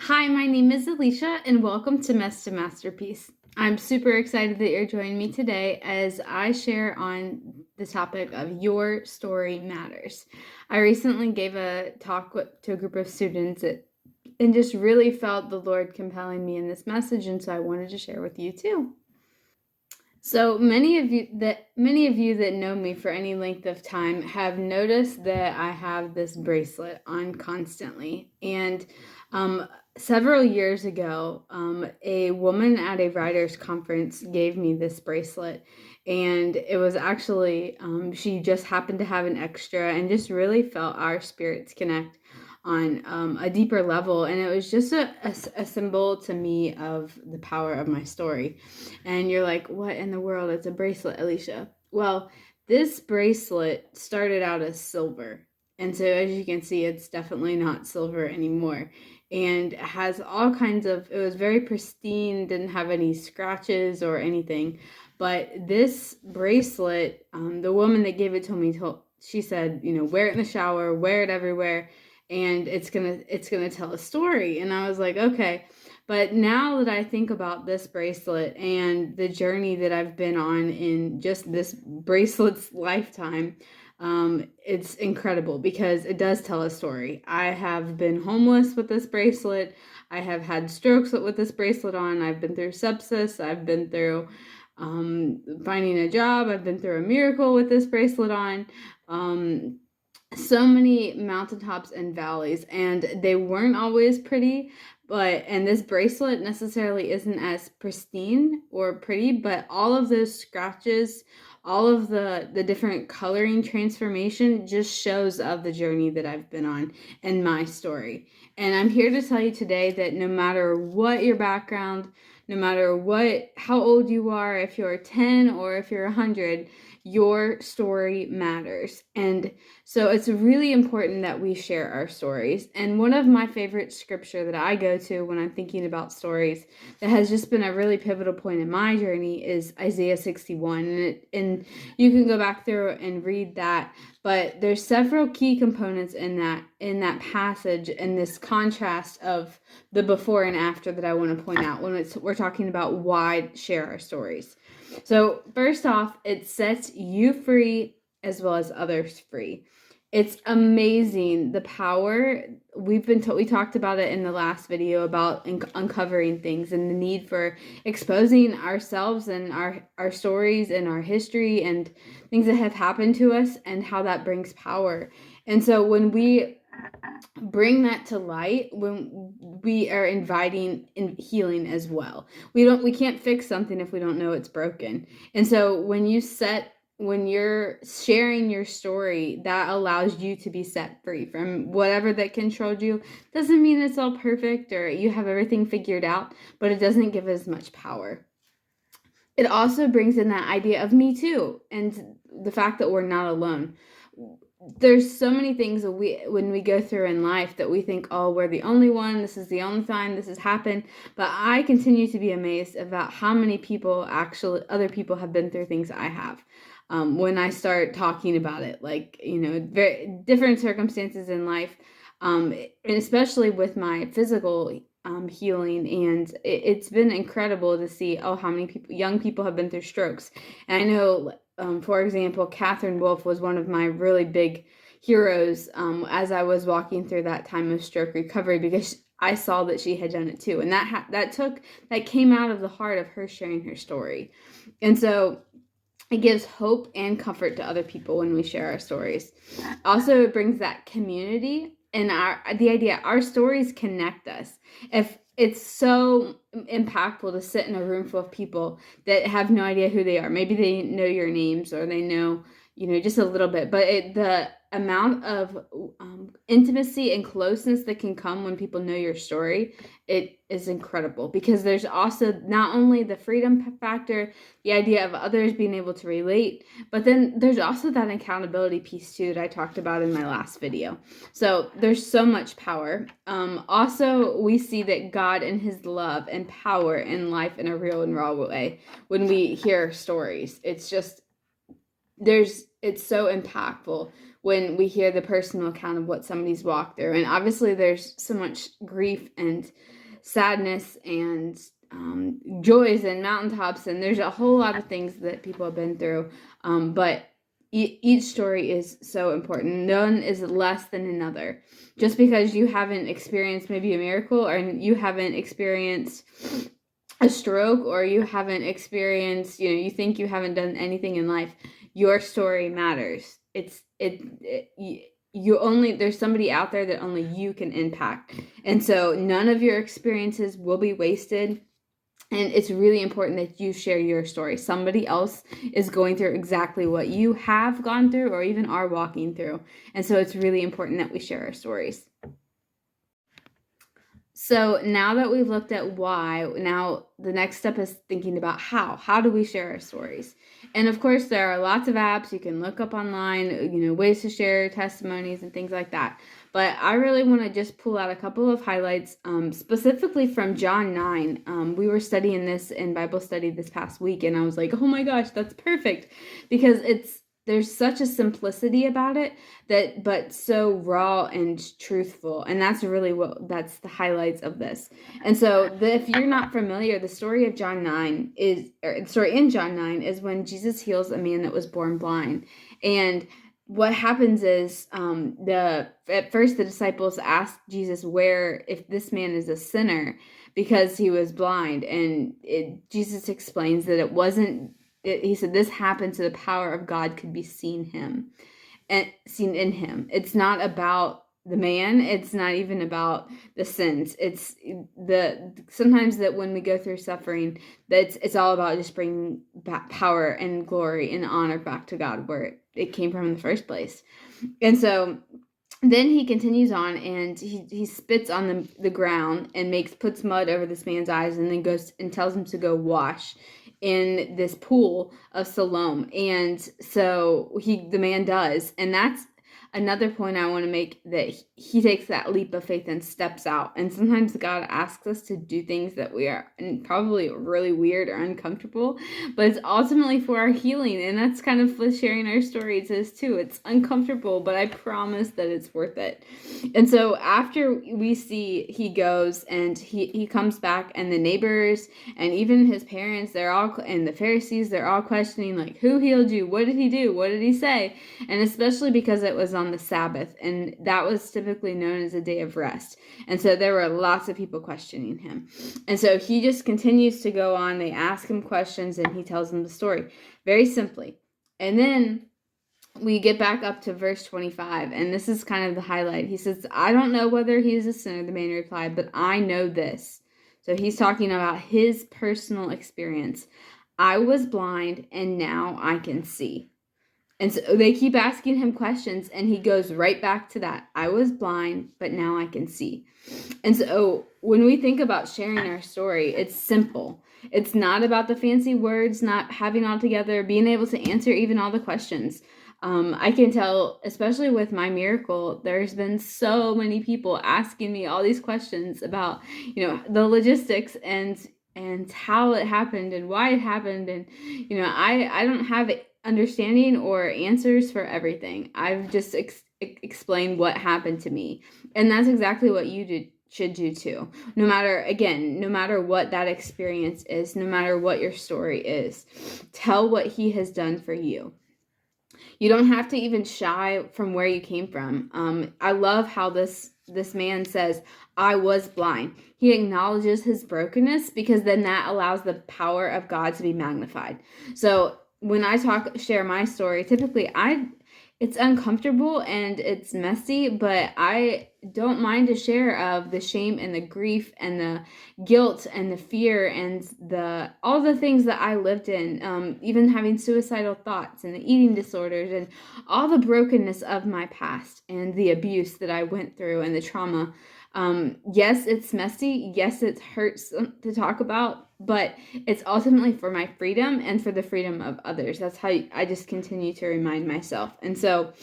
Hi, my name is Alicia, and welcome to Mess to Masterpiece. I'm super excited that you're joining me today as I share on the topic of Your Story Matters. I recently gave a talk to a group of students and just really felt the Lord compelling me in this message, and so I wanted to share with you too. So many of you that know me for any length of time have noticed that I have this bracelet on constantly. And several years ago, a woman at a writers conference gave me this bracelet, and it was actually she just happened to have an extra and just really felt our spirits connect on a deeper level, and it was just a symbol to me of the power of my story. And you're like, what in the world? It's a bracelet, Alicia. Well, this bracelet started out as silver, and so as you can see, it's definitely not silver anymore, and it has all kinds of, it was very pristine, didn't have any scratches or anything. But this bracelet, the woman that gave it to me she said, wear it in the shower, wear it everywhere, and it's gonna tell a story. And I was like, okay. But now that I think about this bracelet and the journey that I've been on in just this bracelet's lifetime, it's incredible because it does tell a story. I have been homeless with this bracelet. I have had strokes with this bracelet on. I've been through sepsis. I've been through finding a job. I've been through a miracle with this bracelet on. So many mountaintops and valleys, and they weren't always pretty, and this bracelet necessarily isn't as pristine or pretty, but all of those scratches, all of the different coloring transformation just shows of the journey that I've been on and my story. And I'm here to tell you today that no matter what your background, no matter how old you are, if you're 10 or if you're 100, your story matters. And so it's really important that we share our stories. And one of my favorite scripture that I go to when I'm thinking about stories that has just been a really pivotal point in my journey is Isaiah 61. And you can go back through and read that. But there's several key components in that passage and this contrast of the before and after that I want to point out when we're talking about why share our stories. So first off, it sets you free as well as others free. It's amazing the power. We talked about it in the last video about uncovering things and the need for exposing ourselves and our stories and our history and things that have happened to us and how that brings power. And so when we bring that to light, when we are inviting in healing as well. We can't fix something if we don't know it's broken. And so when you're sharing your story, that allows you to be set free from whatever that controlled you. Doesn't mean it's all perfect or you have everything figured out, but it doesn't give as much power. It also brings in that idea of me too, and the fact that we're not alone. There's so many things that when we go through in life that we think, oh, we're the only one, this is the only time this has happened. But I continue to be amazed about how many other people have been through things I have. When I start talking about it, like, very different circumstances in life, and especially with my physical healing, and it's been incredible to see how many young people have been through strokes. And I know, for example, Catherine Wolfe was one of my really big heroes as I was walking through that time of stroke recovery, because I saw that she had done it too, and that came out of the heart of her sharing her story. And so it gives hope and comfort to other people when we share our stories. Also, it brings that community and the idea our stories connect us. If it's so impactful to sit in a room full of people that have no idea who they are. Maybe they know your names or they know, just a little bit, but the amount of intimacy and closeness that can come when people know your story, it is incredible, because there's also not only the freedom factor, the idea of others being able to relate, but then there's also that accountability piece too that I talked about in my last video. So there's so much power. Also, we see that God and his love and power in life in a real and raw way when we hear stories. It's just, it's so impactful when we hear the personal account of what somebody's walked through. And obviously there's so much grief and sadness and joys and mountaintops, and there's a whole lot of things that people have been through. But each story is so important. None is less than another. Just because you haven't experienced maybe a miracle, or you haven't experienced a stroke, or you haven't experienced, you think you haven't done anything in life, your story matters. There's somebody out there that only you can impact. And so none of your experiences will be wasted. And it's really important that you share your story. Somebody else is going through exactly what you have gone through or even are walking through. And so it's really important that we share our stories. So now that we've looked at why, now the next step is thinking about how. How do we share our stories? And of course, there are lots of apps you can look up online, ways to share testimonies and things like that. But I really want to just pull out a couple of highlights, specifically from John 9. We were studying this in Bible study this past week, and I was like, oh my gosh, that's perfect. Because there's such a simplicity about it, but so raw and truthful. And that's really that's the highlights of this. And so if you're not familiar, the story of John 9 in John 9 is when Jesus heals a man that was born blind. And what happens is at first the disciples asked Jesus if this man is a sinner because he was blind. And Jesus explains that it wasn't, he said this happened so the power of God could be seen in him. It's not about the man. It's not even about the sins. It's sometimes that when we go through suffering, it's all about just bringing back power and glory and honor back to God where it came from in the first place. And so then he continues on, and he spits on the ground and puts mud over this man's eyes, and then goes and tells him to go wash in this pool of Siloam. And so the man does. And that's another point I want to make, that he takes that leap of faith and steps out. And sometimes God asks us to do things that we are probably really weird or uncomfortable, but it's ultimately for our healing. And that's kind of what sharing our stories is too. It's uncomfortable, but I promise that it's worth it. And so after we see he goes and he comes back, and the neighbors and even his parents, and the Pharisees, they're all questioning, like, who healed you? What did he do? What did he say? And especially because it was on the Sabbath, and that was typically known as a day of rest. And so there were lots of people questioning him. And so he just continues to go on. They ask him questions, and he tells them the story very simply. And then we get back up to verse 25, and this is kind of the highlight. He says, I don't know whether he is a sinner, the man replied, but I know this. So he's talking about his personal experience. I was blind, and now I can see. And so they keep asking him questions, and he goes right back to that. I was blind, but now I can see. And so when we think about sharing our story, it's simple. It's not about the fancy words, not having all together, being able to answer even all the questions. I can tell, especially with my miracle, there's been so many people asking me all these questions about, the logistics and how it happened and why it happened. And, I don't have understanding or answers for everything. I've just explained what happened to me. And that's exactly what you should do too. No matter what that experience is, no matter what your story is, tell what he has done for you. You don't have to even shy from where you came from. I love how this man says, I was blind. He acknowledges his brokenness, because then that allows the power of God to be magnified. So when I share my story, typically it's uncomfortable and it's messy, but I don't mind to share of the shame and the grief and the guilt and the fear and all the things that I lived in, even having suicidal thoughts and the eating disorders and all the brokenness of my past and the abuse that I went through and the trauma. Yes, it's messy. Yes, it hurts to talk about, but it's ultimately for my freedom and for the freedom of others. That's how I just continue to remind myself. And so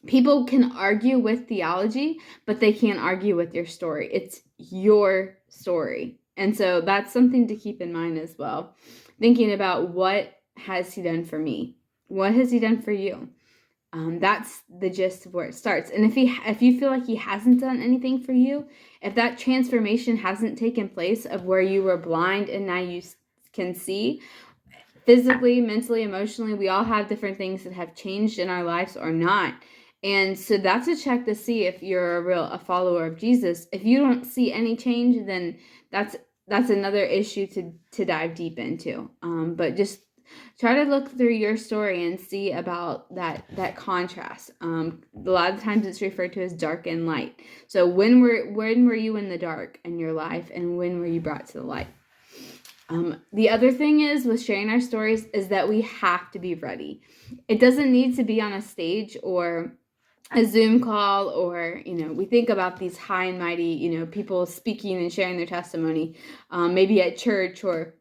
people can argue with theology, but they can't argue with your story. It's your story. And so that's something to keep in mind as well. Thinking about, what has he done for me? What has he done for you? That's the gist of where it starts. And if you feel like he hasn't done anything for you, if that transformation hasn't taken place of where you were blind and now you can see, physically, mentally, emotionally, we all have different things that have changed in our lives or not. And so that's a check to see if you're a follower of Jesus. If you don't see any change, then that's another issue to dive deep into. But just try to look through your story and see about that contrast. A lot of times it's referred to as dark and light. So when were you in the dark in your life, and when were you brought to the light? The other thing is with sharing our stories is that we have to be ready. It doesn't need to be on a stage or a Zoom call, or, we think about these high and mighty, people speaking and sharing their testimony, maybe at church or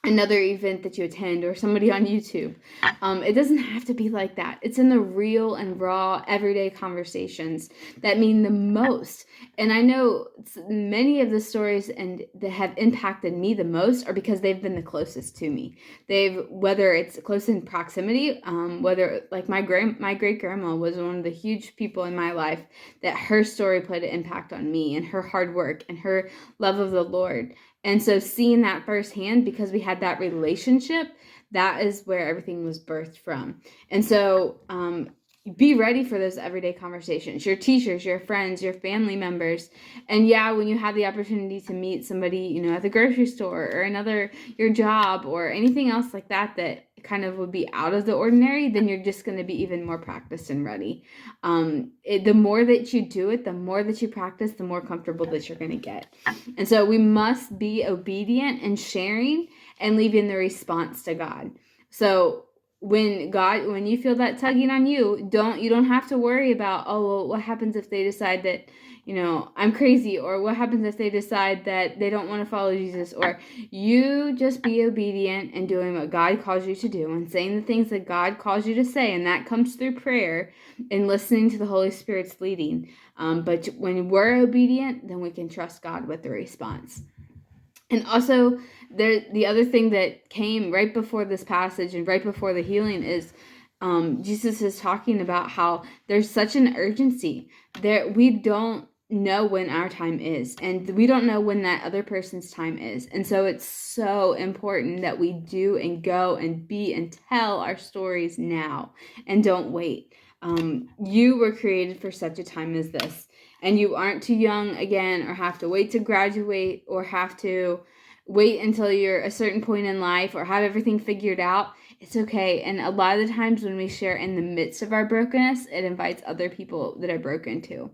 another event that you attend or somebody on YouTube. It doesn't have to be like that. It's in the real and raw everyday conversations that mean the most. And I know many of the stories that have impacted me the most are because they've been the closest to me. Whether it's close in proximity, whether like my great grandma was one of the huge people in my life that her story played an impact on me, and her hard work and her love of the Lord. And so seeing that firsthand, because we had that relationship, that is where everything was birthed from. And so be ready for those everyday conversations, your teachers, your friends, your family members. And yeah, when you have the opportunity to meet somebody, at the grocery store or your job or anything else like that kind of would be out of the ordinary, then you're just going to be even more practiced and ready. The more that you do it, the more that you practice, the more comfortable that you're going to get. And so we must be obedient and sharing and leaving the response to God. So when you feel that tugging on you, you don't have to worry about, oh, well, what happens if they decide that, I'm crazy, or what happens if they decide that they don't want to follow Jesus, or you just be obedient and doing what God calls you to do and saying the things that God calls you to say. And that comes through prayer and listening to the Holy Spirit's leading. But when we're obedient, then we can trust God with the response. And also, the other thing that came right before this passage and right before the healing is Jesus is talking about how there's such an urgency. We don't know when our time is, and we don't know when that other person's time is. And so it's so important that we do and go and be and tell our stories now and don't wait. You were created for such a time as this. And you aren't too young again, or have to wait to graduate, or have to wait until you're a certain point in life, or have everything figured out. It's okay. And a lot of the times when we share in the midst of our brokenness, it invites other people that are broken too.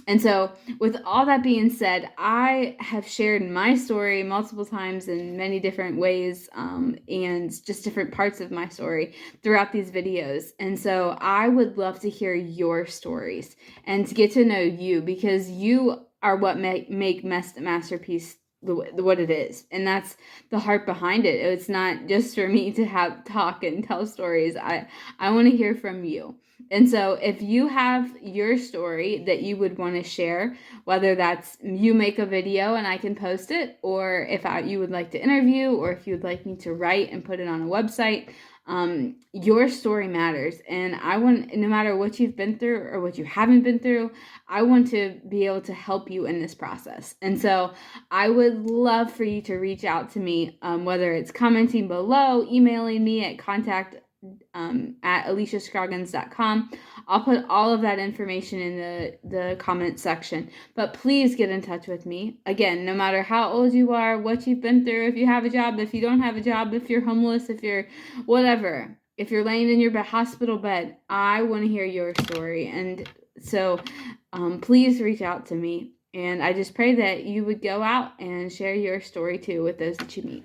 And so with all that being said, I have shared my story multiple times in many different ways, and just different parts of my story throughout these videos. And so I would love to hear your stories and to get to know you, because you are what make Masterpiece what it is. And that's the heart behind it. It's not just for me to talk and tell stories. I want to hear from you. And so if you have your story that you would want to share, whether that's you make a video and I can post it, or if you would like to interview, or if you would like me to write and put it on a website, your story matters. And I want, no matter what you've been through or what you haven't been through, I want to be able to help you in this process. And so I would love for you to reach out to me, whether it's commenting below, emailing me at contact at aliciascroggins.com. I'll put all of that information in the comment section. But please get in touch with me. Again, no matter how old you are, what you've been through, if you have a job, if you don't have a job, if you're homeless, if you're whatever, if you're laying in your hospital bed, I want to hear your story. And so please reach out to me. And I just pray that you would go out and share your story too with those that you meet.